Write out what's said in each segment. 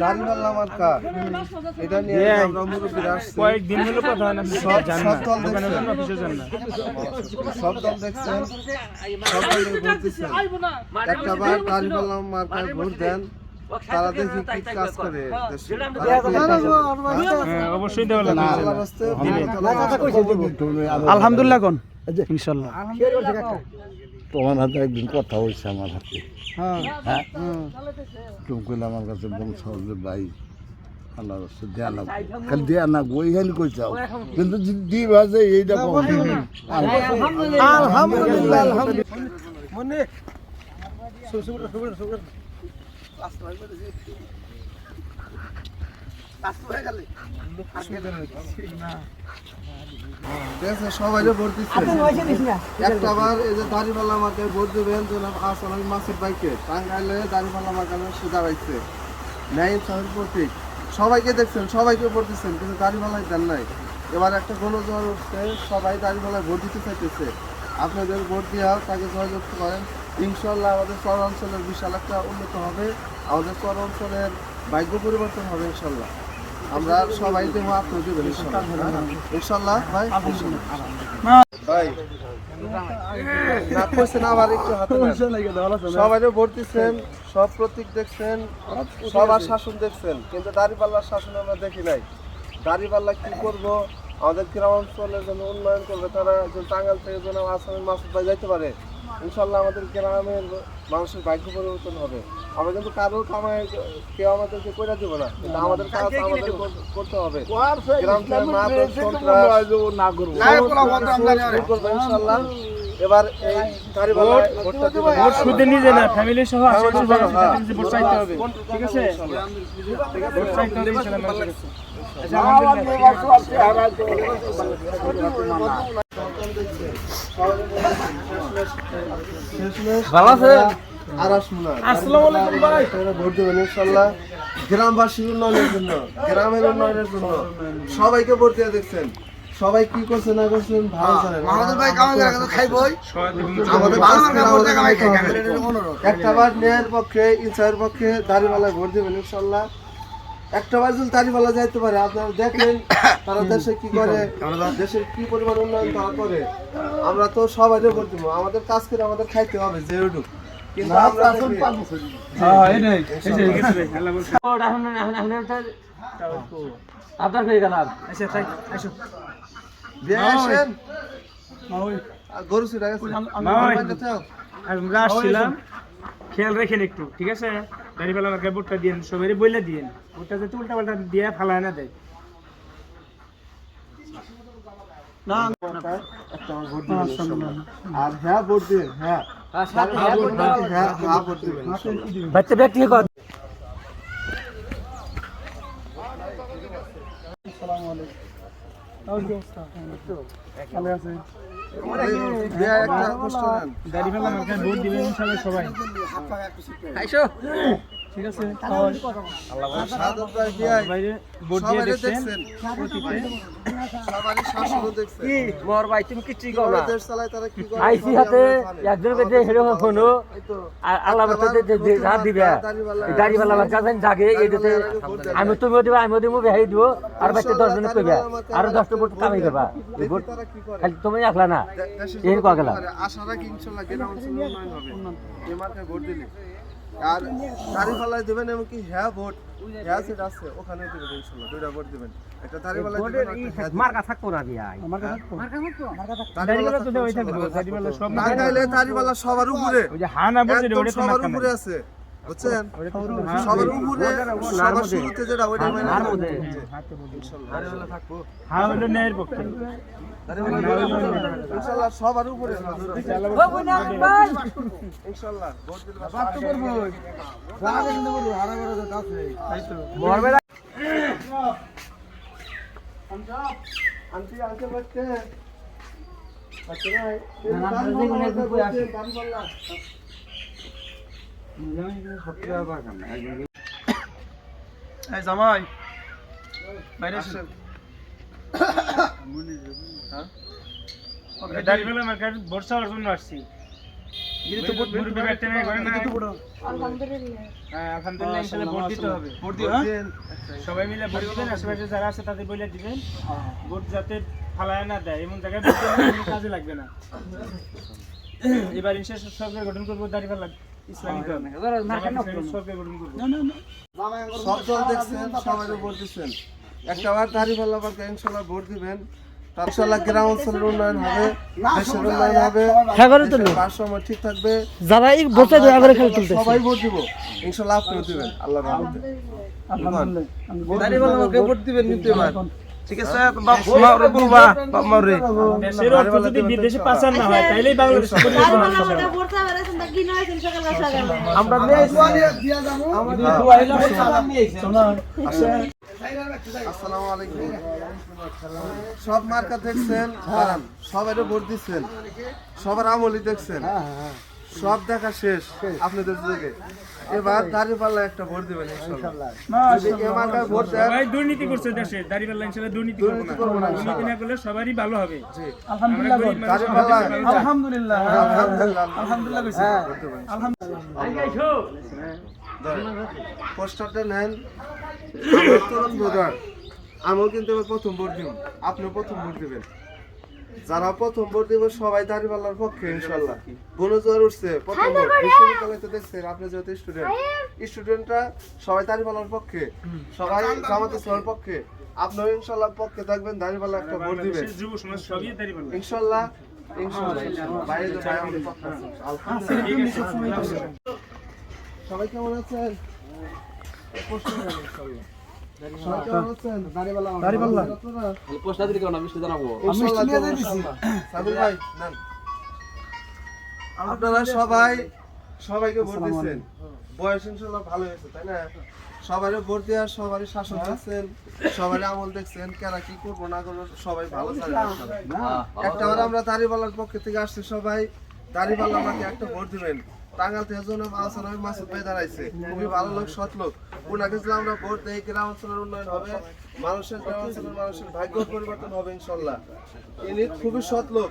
দাড়িওয়ালা মার্কা এটা নিয়ে আমরা মুরব্বীরা আসছি কয়েকদিন হলো কথা হয় না সব দল দোকানে দেখছেন যান অফিসে যান না সব দল দেখছেন সব দলে ভোট দিচ্ছেন একটা বার দাড়িওয়ালা মার্কায় ভোট দেন তারা দেখি কি কাজ করে দেশে অবশ্যই দেওয়া লাগবে আল্লাহর রাস্তে আলহামদুলিল্লাহ কোন ইনশাআল্লাহ তোমার হাতে একদিন কথা হয়েছে আমার হাতে হ্যাঁ তুমি কইলে আমার কাছে বলছ যে ভাই আল্লাহ রাস্তে দেয়া না খালি দেয়া না ওইখানে কই চাও কিন্তু দি বাজে এইটা আলহামদুলিল্লাহ আলহামদুলিল্লাহ মনে সবাই ভোট দিচ্ছেন একটা বার এই যে দাড়িওয়ালা মার্কে ভোট দেবেন জনাব আসলাম মাসুদ ভাইকে টাঙ্গাইলে দাড়িওয়ালা মার্কে সুদা পাইছে ন্যায় ইনসাফের প্রতীক সবাইকে দেখছেন সবাইকে ভোট দিচ্ছেন কিন্তু দাড়িওয়ালাই দেন নাই এবার একটা গণজোয়ার উঠছে সবাই দাড়িওয়ালায় ভোট দিতে চাইতেছে আপনাদের ভোট দেওয়া তাকে সহযোগ করেন ইনশাল্লাহ আমাদের চর অঞ্চলের বিশাল একটা উন্নত হবে আমাদের চর অঞ্চলের ভাগ্য পরিবর্তন হবে ইনশাল্লাহ আমরা সবাই দেবো আপনার দেবেন ইনশাল্লাহ ভাই ভাই না কইছেন আবার একটু হাতে সবাই ভোট দিচ্ছেন সব প্রতীক দেখছেন সবার শাসন দেখছেন কিন্তু দাড়িপাল্লার শাসন আমরা দেখি নাই দাড়িপাল্লা কি করবো আমাদের গ্রামাঞ্চলের জন্য উন্নয়ন করবে তারা টাঙ্গাইল থেকে যেন আসামের মাসুদ ভাই যাইতে পারে ইনশাল্লাহ আমাদের গ্রামের মানুষের ভাগ্য পরিবর্তন হবে আমরা কিন্তু কারোর কামায় কেউ আমাদেরকে করে দেবো না কিন্তু আমাদের কাজ আমাদের করতে হবে গ্রাম থেকে করবো ইনশাল্লাহ এবার এই ভোট শুধু নিজে না ফ্যামিলি সহ ভোট চাইতে হবে ঠিক আছে ভোট চাইতে হবে ভালো আছে আসসালামু আলাইকুম ভাই ভোট দেবেন ইনশাআল্লাহ গ্রামবাসীর উন্নয়নের জন্য গ্রামের উন্নয়নের জন্য সবাইকে ভোট দিয়ে দেখছেন সবাই কি করছে না করছেন ভালো জানেন আমাদের ভাই কামে জায়গা তো খাইবই আমাদের একটা বার ন্যায়ের পক্ষে ইনসাফের পক্ষে দাড়িওয়ালায় ভোট দেবেন ইনশাআল্লাহ একটা বার যদি দাড়িওয়ালা যাইতে পারে আপনারা দেখেন তারা দেশে কি করে দেশের কি পরিমাণ উন্নয়ন তারা করে আমরা তো সবাই ভোট দেবো আমাদের কাজ করে আমাদের খাইতে হবে যেটুকু কিন্তু আমরা আপনার হয়ে গেল গরু ছিল আমরা আসছিলাম খেয়াল রেখেন একটু ঠিক আছে দাঁড়িয়ে আমাকে ভোটটা দিন সবাই বইলে দিন ভোটটা যাতে উল্টা পাল্টা দিয়ে ফালায় না দেয় আর হ্যাঁ ভোট দিন হ্যাঁ ভোট দিবেন বাচ্চা ব্যক্তি সবাই ঠিক আছে আমি তুমিও দিবা আমিও দিব বেহাই দিব আর বাচ্চা 10 জনে কইবা আর 10টা ভোট কামাই করবা খালি তুমি একলা না এই কয়া গেল আশা রাখি ইনশাআল্লাহ গ্রাম অঞ্চলে উন্নয়ন হবে এই মার্কায় ভোট দিলে আর দাড়িপাল্লায় দেবেন এমনকি হ্যাঁ ভোট হ্যাঁ সেটা আছে ওখানে দেবেন ইনশাআল্লাহ দুইটা ভোট দিবেন একটা দাড়িপাল্লায় দেবেন মার্কা থাকবো না ভাই মার্কা থাকবো দাড়িপাল্লা তো দেওয়াই থাকবে দাড়িপাল্লা সব টাঙ্গাইলে দাড়িপাল্লা সবার উপরে ওই যে হানা বলছে ওটা সবার উপরে আছে বুঝছেন সবার উপরে সবার শুরুতে যেটা ওইটা মানে ইনশাআল্লাহ দাড়িপাল্লা থাকবো হ্যাঁ ওটা ন্যায়ের পক্ষে ইনশাআল্লাহ সবার উপরে ইনশাআল্লাহ ভোট দিলে বাদ তো করব রাগ কিন্তু বলবো হারা বড় কাছে তাই তো মরবে না আন্টি আঙ্কেল বাচ্চা বাচ্চা না দাড়িপাল্লা এই জামাই বাইরে আসেন দাঁড়িয়ে আমাকে ভোট চাওয়ার জন্য আসছি তো ভোট মুরব্বী ব্যক্তি নাই করে না হ্যাঁ আলহামদুলিল্লাহ ইনশাআল্লাহ ভোট দিতে হবে। ভোট দিন। সবাই মিলে ভোট দিবেন, আশেপাশে যারা আছে তাদের বলে দিবেন ভোট যাতে ফালায় না দেয়, এমন জায়গায় ভোট দিলে কোনো কাজে লাগবে না। এবার ইনশাআল্লাহ সরকার গঠন করবো দাঁড়িপাল্লা ইসলামিক দল, সরকার গঠন করবো। সব দল দেখছেন, সবাই ভোট দিচ্ছেন, একটা বার দাঁড়িপাল্লা মার্কা ইনশাল্লাহ ভোট দিবেন। ইনশাল্লাহ গ্রাম অঞ্চলের উন্নয়ন হবে, দেশের উন্নয়ন হবে, দেশের ভারসাম্য ঠিক থাকবে। যারা এই ভোটটা আগে খেলে তুলতে সবাই ভোট দিব ইনশাল্লাহ, আপনিও দিবেন আল্লাহর রহমতে। দেশের অর্থ যদি বিদেশে পাচার না হয় তাইলেই বাংলাদেশ আসসালামু আলাইকুম। সব মার্কা দেখছেন, কারণ সবাইও ভোট দিচ্ছেন, সবার আমলই দেখছেন, সব দেখা শেষ আপনাদের দিকে। এবার দাঁড়িপাল্লা একটা ভোট দিবেন ইনশাআল্লাহ। যদি এই মার্কায় ভোট দেন, সবাই দুর্নীতি করছে দেশে, দাঁড়িপাল্লা ইনশাআল্লাহ দুর্নীতি করবো না, দুর্নীতি না করলে সবারই ভালো হবে। আলহামদুলিল্লাহ আলহামদুলিল্লাহ পোস্টারটা নেন, তরুণ ব্রাদার। আমিও কিন্তু এবার প্রথম ভোট দিব, আপনিও প্রথম ভোট দিবেন। যারা প্রথম ভোট দিব সবাই দাঁড়িপাল্লার পক্ষে ইনশাআল্লাহ। বনজোয়ার উঠছে প্রথম ভোট, বিশ্ববিদ্যালয়তে দেখছেন আপনি যেহেতু স্টুডেন্টরা সবাই দাঁড়িপাল্লার পক্ষে, সবাই জামাত ইসলামের পক্ষে, আপনিও ইনশাআল্লাহ পক্ষে থাকবেন, দাঁড়িপাল্লা একটা ভোট দিবেন যুব সমাজ সবই দাঁড়িপাল্লা ইনশাআল্লাহ। বাইরে তো ভাই আমাদের পক্ষে আছে। আলহামদুলিল্লাহ। সবাই কেমন আছেন? প্রশ্ন করেন ইনশাআল্লাহ। সবাই কেমন আছেন? দাঁড়িপাল্লা পোস্টার দিলে কেন আমি জানাবো। ইনশাআল্লাহ ইনশাআল্লাহ। সাবির ভাই নেন। আপনারা সবাইকে ভোট দিচ্ছেন, বয়স ইনশাআল্লাহ ভালো হয়েছে তাই না? সবারই ভোট দেওয়া, সবারই শাসন দেখছেন, সবারই আমল দেখছেন, কারা কি করবো না করবো সবাই ভালো জানে। একটা বার আমরা দাঁড়িপাল্লার পক্ষ থেকে আসছি, সবাই দাঁড়িপাল্লা আমাকে একটা ভোট দিবেন। টাঙ্গাল থেকে জনাব আহসান মাসুদ ভাই দাঁড়াইছে, খুবই ভালো লোক, সৎ লোক। ওনাকে যদি আমরা ভোট দেই, গ্রাম অঞ্চলের উন্নয়ন হবে, গ্রাম অঞ্চলের মানুষের ভাগ্য পরিবর্তন হবে ইনশাল্লাহ। ইনি খুবই সৎ লোক,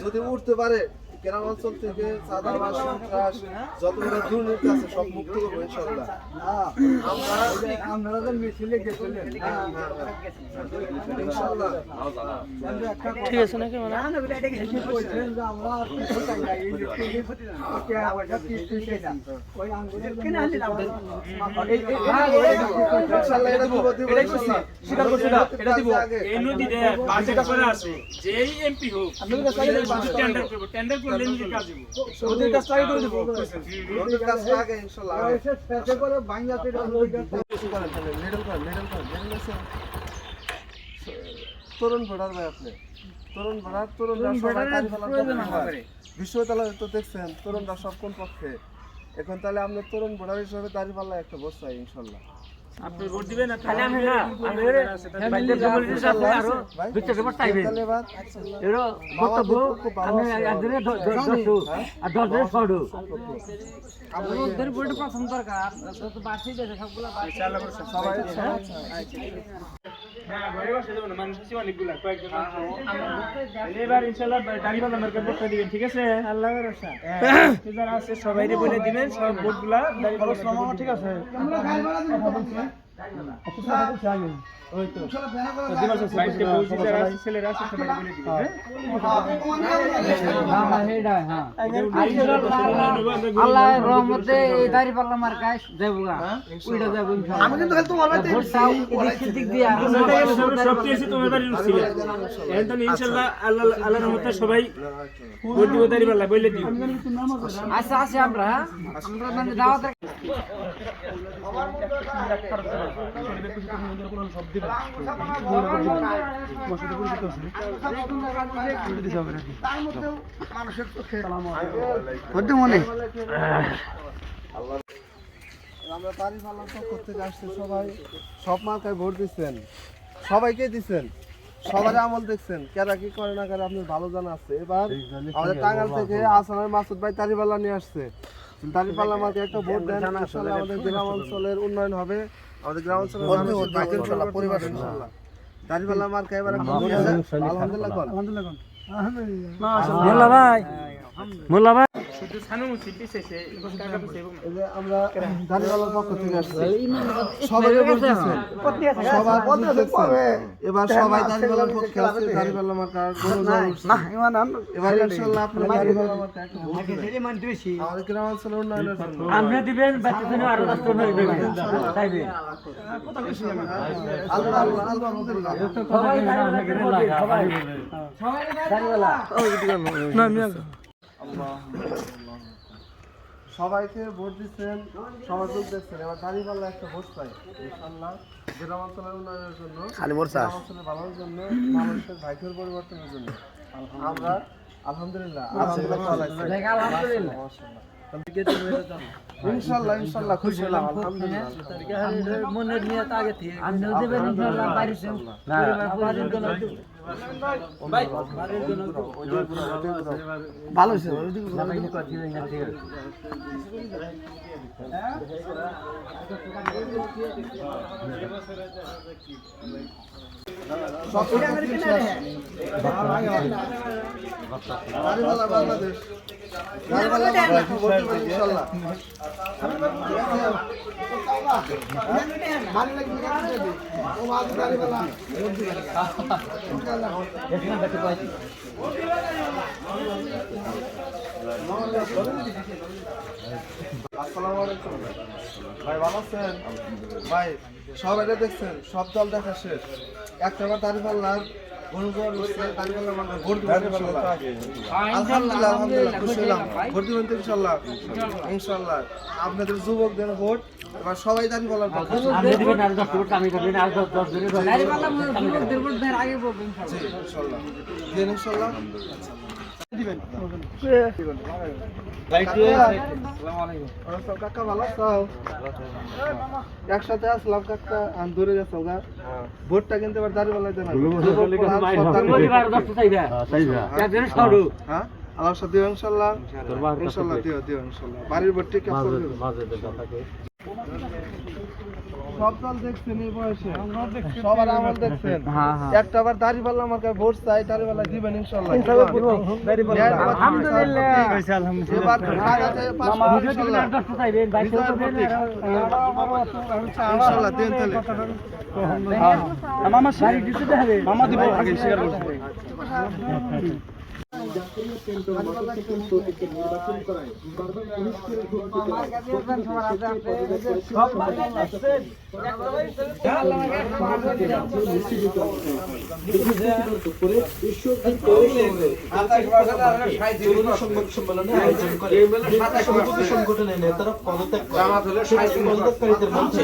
যদি উঠতে পারে গ্রাম অঞ্চল থেকে চাঁদাবাজ, সন্ত্রাস, যতগুলো দুর্নীতি আছে সব মুক্ত করবো ইনশাল্লাহ। ইনশাল্লাহ ঠিক আছে নাকি মানে ইনশাল্লাহ এটা দিব, স্বীকার করছি না, এটা দিব। এই নদীতে বাজেট করা আছে, যেই এমপি হোক টেন্ডার করব, টেন্ডার করলে নিজে কাজ দিব, ওদের কাছ থেকে করে দিব, ওদের কাছ থেকে ইনশাল্লাহ। তরুণ ভোটার ভাই, আপনি তরুণ ভোটার, তরুণরা সবাই বিশ্ববিদ্যালয়ে তো দেখছেন তরুণরা সব কোন পক্ষে। এখন তাহলে আপনি তরুণ ভোটার হিসেবে দাঁড়িপাল্লা একটা বসাই ইনশাল্লাহ। আপনি ভোট দিবেন না খালি আমি না বাইরে জবলজি আছে আরো দুটো ভোট চাইবেন এরো বক্তব্য আমি একদিনে 10 আর 10 দিনে 6 ওদের ভোট পছন্দ দরকার তো বাড়তি দেশে সবগুলা ইনশাআল্লাহ সবাই হ্যাঁ ঘরে বসে দেব না, মানুষ আছে অনেকগুলা, কয়েকজন এবার ইনশাআল্লাহ দাঁড়িপাল্লা মার্কা ভোট দিবেন, ঠিক আছে? আল্লাহর ভরসা। যারা আছে সবাইরে বলে দিবেন, সব ভোটগুলা দাঁড়িপাল্লা, ঠিক আছে? ওই তো বাইরে বউজি যারা আছে, ছেলেরা আছে সবাই বলে দিবেন। আল্লাহর রহমতে এই দাঁড়িপাল্লা মার্কায় যাবগা ওইটা যাব ইনশাআল্লাহ। আমি কিন্তু তোমার বাইতে দিক দিয়া সবচেয়ে তোমার বাড়ি ছিল এখন ইনশাআল্লাহ আল্লাহর রহমতে সবাই ভোট দিব, দাঁড়িপাল্লা বলে দিও। আচ্ছা আচ্ছা আমরা মানে দাওয়াত আমরা দাঁড়িপাল্লার পক্ষ থেকে আসছি, সবাই সব মার্কায় ভোট দিচ্ছেন, সবাইকে দিচ্ছেন, সবার আমল দেখছেন, কারা কি করে না করে আপনার ভালো জানা আছে। এবার আমাদের টাঙ্গাল থেকে আহসান মাসুদ ভাই দাঁড়িপাল্লা নিয়ে আসছে, দাঁড়িপাল্লা আমাকে একটা ভোট দেন, ইনশাআল্লাহ আমাদের গ্রাম অঞ্চলের উন্নয়ন হবে, আমাদের গ্রাম অঞ্চলের পরিবার ইনশাআল্লাহ। দাঁড়িপাল্লা মার্কা এবার আলহামদুলিল্লাহ। মোল্লা ভাই কিন্তু সানুমুসি পিছেছে কাকা পিছে এই যে আমরা দাড়িওয়ালার পক্ষ থেকে আসছি সবাই বলতেছেন এবার সবাই দাড়িওয়ালার পক্ষে আছে দাড়িওয়ালা মার্কা এবার ইনশাআল্লাহ আপনারা দাড়িওয়ালা মার্কা একটা ভোট দিবেন আমাদের গ্রামাঞ্চলের উন্নয়নের জন্য আপনি দিবেন বাচ্চাদের আরো কষ্ট হয়ে যাবে তাইবে আল্লাহ আল্লাহ আলহামদুলিল্লাহ সবাই দাঁড়িয়েলা সবাইকে ভোট দিচ্ছেন সবাই যোগ দিচ্ছেন এবার দাঁড়িপাল্লা একটা ভোট চাই ইনশাআল্লাহ গ্রামাঞ্চলের উন্নয়নের জন্য গ্রামাঞ্চলের ভালোর জন্য মানুষের ভাগ্যের পরিবর্তনের জন্য আমরা আলহামদুলিল্লাহ ইনশাআল্লাহ ইনশাআল্লাহ খুশি হলাম আলহামদুলিল্লাহ মনের নিয়ত আগে থেকে আমিও দেবেন ইনশাআল্লাহ বাড়িতে ভালো হয়েছে দাড়িপাল্লা বাংলাদেশ দাড়িপাল্লা ভোট দিবেন ইনশাআল্লাহ আসসালামু আলাইকুম ভাই ভালো আছেন ভাই সব এটা দেখছেন সব দল দেখা শেষ একটা বার দাড়িপাল্লার আলহামদুলিল্লাহ আলহামদুলিল্লাহ খুশি হলাম ভোট দিবেন তো ইনশাআল্লাহ ইনশাআল্লাহ আপনাদের যুবকদের ভোট এবার সবাই দাড়িপাল্লার পক্ষে আপনি দিবেন আর 10 ভোট আমি করবেন আর 10 দিনের দাড়িপাল্লা মুরদের ভোট দেন আগে বলবেন ইনশাআল্লাহ দিন ইনশাআল্লাহ দিবেন কাকা ভালো আছো একসাথে আসলাম কাকা দূরে গেছো গা ভোটটা কিন্তু এবার দাঁড়িয়ে দেন হ্যাঁ আল্লাহ সাথে দিও ইনশাআল্লাহ ইনশাআল্লাহ দিও ইনশাআল্লাহ বাড়ির ভোট ঠিক আছে সব দল দেখছেন এই বয়সে সবার আমল দেখছেন একটা বার দাড়িপাল্লা আমার কাছে ভোট চাই দাড়িপাল্লা দিবেন ইনশাআল্লাহ আলহামদুলিল্লাহ এবার ইনশাআল্লাহ দেন তাহলে মামা শাড়ি দিতে হবে মামা দিব আগে শেয়ার করতে সংগঠনের নেতারা পদত্যাগ পদত্যাগকারীদের মধ্যে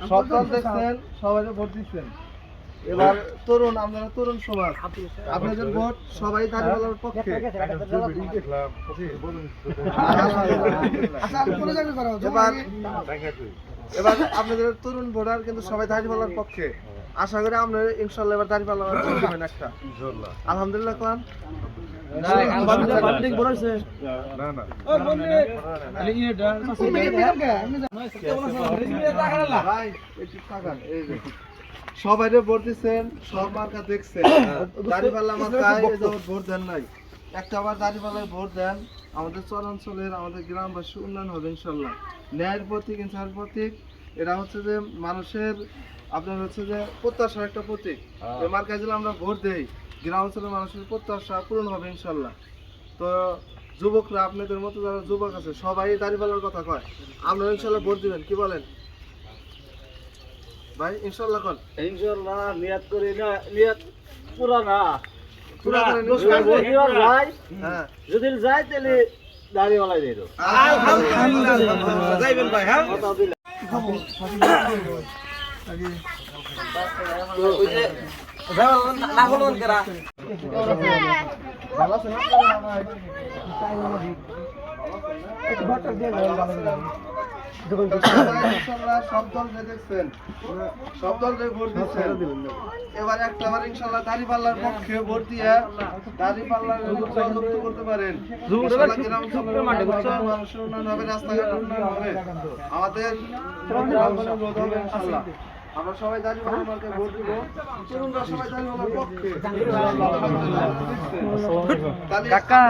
সব দল দেখছেন সবাই ভোট দিচ্ছেন এবার তরুণ আপনারা তরুণ সমাজ আপনাদের ভোট সবাই দাঁড়িয়ে পক্ষে এবার আপনাদের তরুণ ভোটার কিন্তু সবাই দাঁড়িয়ে পক্ষে আশা করি আমরা ইনশাআল্লাহ এবার দাঁড়িয়ে দিবেন একটা আলহামদুলিল্লাহ কোন সবাই ভোট দিচ্ছেন সব মার্কা দেখছেন দাঁড়িপাল্লা মার্কায় ভোট দেন নাই একটা আবার দাঁড়িপাল্লায় ভোট দেন আমাদের চরাঞ্চলের আমাদের গ্রামবাসী উন্নয়ন হবে ইনশাল্লাহ ন্যায়ের প্রতীক ইনসাফের প্রতীক এটা হচ্ছে যে মানুষের আপনার হচ্ছে যে প্রত্যাশার একটা প্রতীক এই মার্কায় যদি আমরা ভোট দেই গ্রাম অঞ্চলের মানুষের প্রত্যাশা পূরণ হবে ইনশাল্লাহ তো যুবকরা আপনাদের মতো যারা যুবক আছে সবাই দাঁড়িপাল্লার কথা কয় আপনারা ইনশাল্লাহ ভোট দিবেন কি বলেন ভাই ইনশাআল্লাহ কোন ইনশাআল্লাহ নিয়ত করি না নিয়ত পুরা না পুরা করেন হ্যাঁ যদি যায় তাহলে দাড়িওয়ালাই দেই আলহামদুলিল্লাহ যাইবেন ভাই হ্যাঁ না হলো কেরা ভালো আছে না ইনশাল্লাহ সব দল দেখছেন, সব দল ভোট দিচ্ছেন। এবার একটা বার ইনশাল্লাহ দাঁড়িপাল্লার পক্ষে ভোট দিয়ে দাঁড়িপাল্লার জয়যুক্ত করতে পারেন। ইনশাল্লাহ গ্রাম অঞ্চলের মানুষের উন্নয়ন হবে, রাস্তাঘাটের উন্নয়ন হবে, আমাদের রোধ হবে ইনশাল্লাহ। আমরা সবাই দাঁড়িপাল্লার মার্কে ভোট দিব, তরুণরা সবাই দাঁড়িপাল্লার পক্ষে। কাকা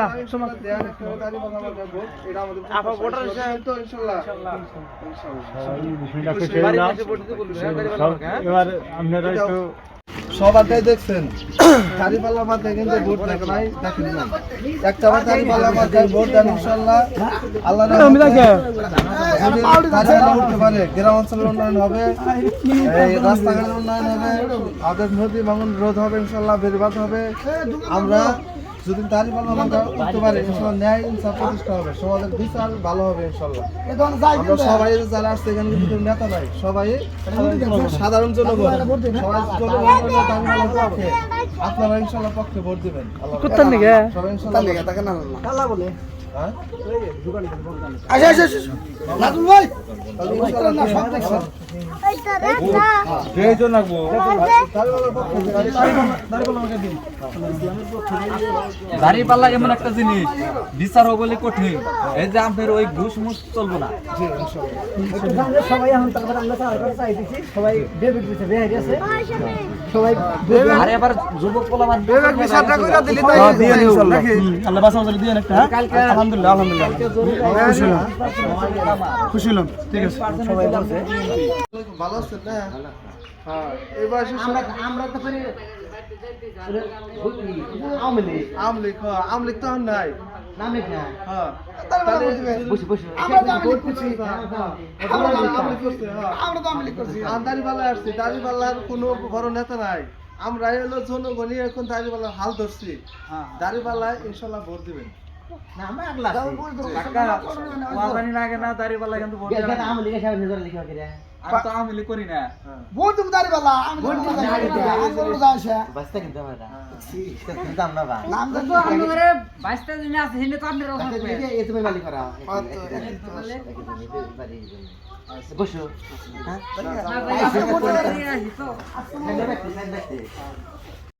দেন দাঁড়িপাল্লার মার্কে ভোট, এটা আমাদের ভোটার হিসেবে তো ইনশাল্লাহ। এবার আপনারা একটু সবারটাই দেখছেন দাঁড়িপাল্লার মাথায় কিন্তু ভোট দেখে নাই, দেখেন নাই। একটা বার দাঁড়িপাল্লার মাথায় ভোট দেন ইনশাল্লাহ, আল্লাহ করতে পারে, গ্রাম অঞ্চলের উন্নয়ন হবে, এই রাস্তাঘাটের উন্নয়ন হবে, আমাদের নদী ভাঙন রোধ হবে ইনশাল্লাহ, বেড়বাদ হবে। আমরা যদি দাঁড়িপাল্লা মাথা উঠতে পারি ইনশাল্লাহ, ন্যায় ইনসাফ প্রতিষ্ঠা হবে, সমাজের বিচার ভালো হবে ইনশাল্লাহ। আমরা সবাই যারা আসছে এখানে কিন্তু কেউ নেতা নাই, সবাই সাধারণ জনগণ, সবাই জনগণের পক্ষে, আপনারা ইনশাল্লাহ পক্ষে ভোট দিবেন। সবাই ইনশাল্লাহ হ্যাঁ? দাঁড়িপাল্লা এমন একটা জিনিস বিচার হবে বলে কঠিন, এই যে আপনার ওই ঘুষ মুস চলবো না। সবাই এখন তারপরে আমরা চাই দিচ্ছি, সবাই ডেবিট দিচ্ছে, বেহারি আছে সবাই। আর এবার যুবক পোলামান আল্লাহ বাসা আমাদের দিয়ে একটা আলহামদুলিল্লাহ আলহামদুলিল্লাহ খুশি হলাম। ঠিক আছে সবাই বলছে ভালো আছেন না? হ্যাঁ, এই বয়সে আমরা তো করে আমলি আমলিক, হ্যাঁ আমলিক তো আর নাই। নামে না হ্যাঁ বসে বসে আমরা তো আমলিক করছি, আমরা তো আমলিক করছি। দাঁড়িপাল্লায় আসছি, দাঁড়িপাল্লার কোনো বড় নেতা নাই, আমরা হলো জনগণই এখন দাঁড়িপাল্লার হাল ধরছি। দাঁড়িপাল্লায় ইনশাল্লাহ ভোট দিবেন। না আমরা আগলা লাগে না দাঁড়িপাল্লা কিন্তু ভোট দেবে না। আমলি কে সামনে ধরে লিখা করে আমি তো আওয়ামী লীগ করি না। ভোট তুমি দাঁড়িপাল্লা আমি ভোট দাঁড়িয়ে বাস্তা কিন্তু আমরা দাম না বা নাম তো আমরা বাস্তা দিন আছে হিনে তো আপনারা এই তুমি মালিক করা বসো হ্যাঁ